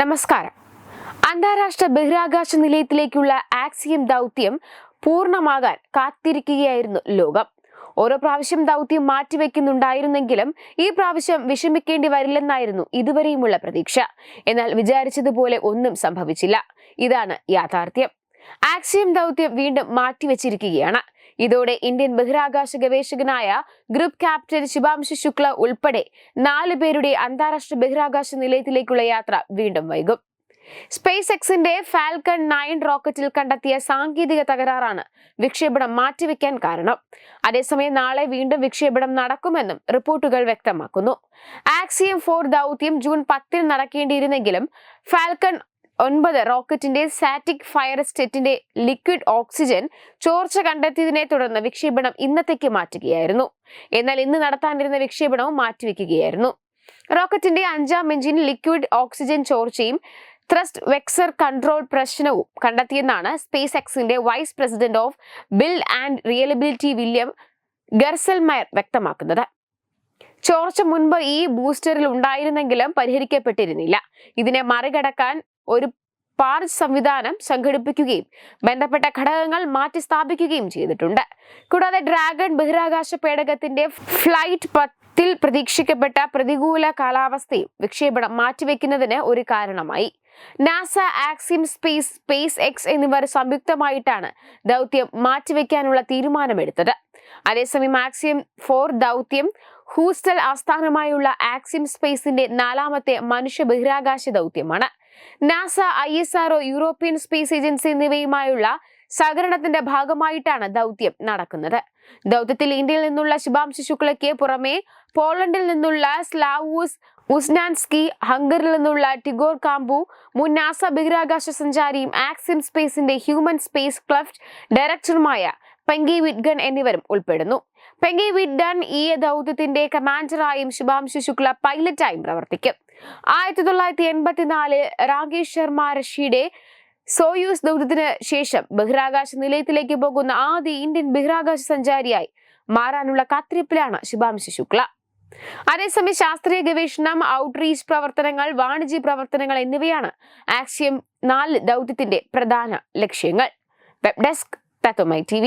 നമസ്കാരം. അന്താരാഷ്ട്ര ബഹിരാകാശ നിലയത്തിലേക്കുള്ള ആക്സിയം ദൗത്യം പൂർണ്ണമാകാൻ കാത്തിരിക്കുകയായിരുന്നു ലോകം. ഓരോ പ്രാവശ്യം ദൗത്യം മാറ്റിവെക്കുന്നുണ്ടായിരുന്നെങ്കിലും ഈ പ്രാവശ്യം വിഷമിക്കേണ്ടി വരില്ലെന്നായിരുന്നു ഇതുവരെയുമുള്ള പ്രതീക്ഷ. എന്നാൽ വിചാരിച്ചതുപോലെ ഒന്നും സംഭവിച്ചില്ല. ഇതാണ് യാഥാർത്ഥ്യം. ആക്സിയം ദൗത്യം വീണ്ടും മാറ്റിവെച്ചിരിക്കുകയാണ്. ഇതോടെ ഇന്ത്യൻ ബഹിരാകാശ ഗവേഷകനായ ഗ്രൂപ്പ് ക്യാപ്റ്റൻ ശുഭാംശു ശുക്ല ഉൾപ്പെടെ 4 പേരുടെ അന്താരാഷ്ട്ര ബഹിരാകാശ നിലയത്തിലേക്കുള്ള യാത്ര വീണ്ടും വൈകും. സ്പേസ് എക്സിന്റെ ഫാൽക്കൺ 9 റോക്കറ്റിൽ കണ്ടെത്തിയ സാങ്കേതിക തകരാറാണ് വിക്ഷേപണം മാറ്റിവെക്കാൻ കാരണം. അതേസമയം നാളെ വീണ്ടും വിക്ഷേപണം നടക്കുമെന്നും റിപ്പോർട്ടുകൾ വ്യക്തമാക്കുന്നു. ആക്സിയം 4 ദൗത്യം ജൂൺ 10 നടക്കേണ്ടിയിരുന്നെങ്കിലും ഫാൽക്കൺ 9 റോക്കറ്റിന്റെ സ്റ്റാറ്റിക് ഫയർ സ്റ്റേറ്റിന്റെ ലിക്വിഡ് ഓക്സിജൻ ചോർച്ച കണ്ടെത്തിയതിനെ തുടർന്ന് വിക്ഷേപണം ഇന്നത്തേക്ക് മാറ്റുകയായിരുന്നു. എന്നാൽ ഇന്ന് നടത്താനിരുന്ന വിക്ഷേപണവും മാറ്റിവെക്കുകയായിരുന്നു. റോക്കറ്റിന്റെ 5ാം എഞ്ചിൻ ലിക്വിഡ് ഓക്സിജൻ ചോർച്ചയും ത്രസ്റ്റ് വെക്സർ കൺട്രോൾ പ്രശ്നവും കണ്ടെത്തിയെന്നാണ് സ്പേസ് എക്സിന്റെ vice president of build and reliability William Gerstenmaier വ്യക്തമാക്കുന്നത്. ചോർച്ച മുൻപ് ഈ ബൂസ്റ്ററിൽ ഉണ്ടായിരുന്നെങ്കിലും പരിഹരിക്കപ്പെട്ടിരുന്നില്ല. ഇതിനെ മറികടക്കാൻ ഒരു പാർച്ച് സംവിധാനം സംഘടിപ്പിക്കുകയും ബന്ധപ്പെട്ട ഘടകങ്ങൾ മാറ്റി സ്ഥാപിക്കുകയും ചെയ്തിട്ടുണ്ട്. കൂടാതെ ഡ്രാഗൺ ബഹിരാകാശ പേടകത്തിന്റെ ഫ്ലൈറ്റ് 10 പ്രതീക്ഷിക്കപ്പെട്ട പ്രതികൂല കാലാവസ്ഥയും വിക്ഷേപണം മാറ്റിവെക്കുന്നതിന് ഒരു കാരണമായി. നാസ, ആക്സിയം സ്പേസ് എക്സ് എന്നിവർ സംയുക്തമായിട്ടാണ് ദൗത്യം മാറ്റിവെക്കാനുള്ള തീരുമാനമെടുത്തത്. അതേസമയം ആക്സിയം 4 ദൗത്യം ഹൂസ്റ്റൽ ആസ്ഥാനമായുള്ള ആക്സിയം സ്പേസിന്റെ 4ാമത്തെ മനുഷ്യ ബഹിരാകാശ ദൗത്യമാണ്. NASA, ISRO, European space agency എന്നിവയുമായുള്ള സഹകരണത്തിന്റെ ഭാഗമായിട്ടാണ് ദൗത്യം നടക്കുന്നത്. ദൗത്യത്തിൽ ഇന്ത്യയിൽ നിന്നുള്ള ശുഭാംശു ശുക്ലയ്ക്ക് പുറമെ പോളണ്ടിൽ നിന്നുള്ള സ്ലാവൂസ് ഉസ്നാൻസ്കി, ഹംഗറിയിൽ നിന്നുള്ള ടിഗോർ കാംബു, മുൻ നാസ ബഹിരാകാശ സഞ്ചാരിയും ആക്സിയം സ്പേസിന്റെ ഹ്യൂമൻ സ്പേസ് ക്രാഫ്റ്റ് ഡയറക്ടറുമായ പെങ്കി വിറ്റ്ഗൺ എന്നിവരും ഉൾപ്പെടുന്നു. പെങ്കി വിറ്റ്ഗൺ ഈ ദൗത്യത്തിന്റെ കമാൻഡറായും ശുഭാംശു ശുക്ല പൈലറ്റായും പ്രവർത്തിക്കും. 1984 രാകേഷ് ശർമ്മ റഷ്യയുടെ സോയൂസ് ദൗത്യത്തിന് ശേഷം ബഹിരാകാശ നിലയത്തിലേക്ക് പോകുന്ന ആദ്യ ഇന്ത്യൻ ബഹിരാകാശ സഞ്ചാരിയായി മാറാനുള്ള കാത്തിരിപ്പിലാണ് ശുഭാംശു ശുക്ല. അതേസമയം ശാസ്ത്രീയ ഗവേഷണം, ഔട്ട്റീച്ച് പ്രവർത്തനങ്ങൾ, വാണിജ്യ പ്രവർത്തനങ്ങൾ എന്നിവയാണ് ആക്സിയം 4 ദൗത്യത്തിന്റെ പ്രധാന ലക്ഷ്യങ്ങൾ. വെബ് ഡെസ്ക് തത്വമൈ TV.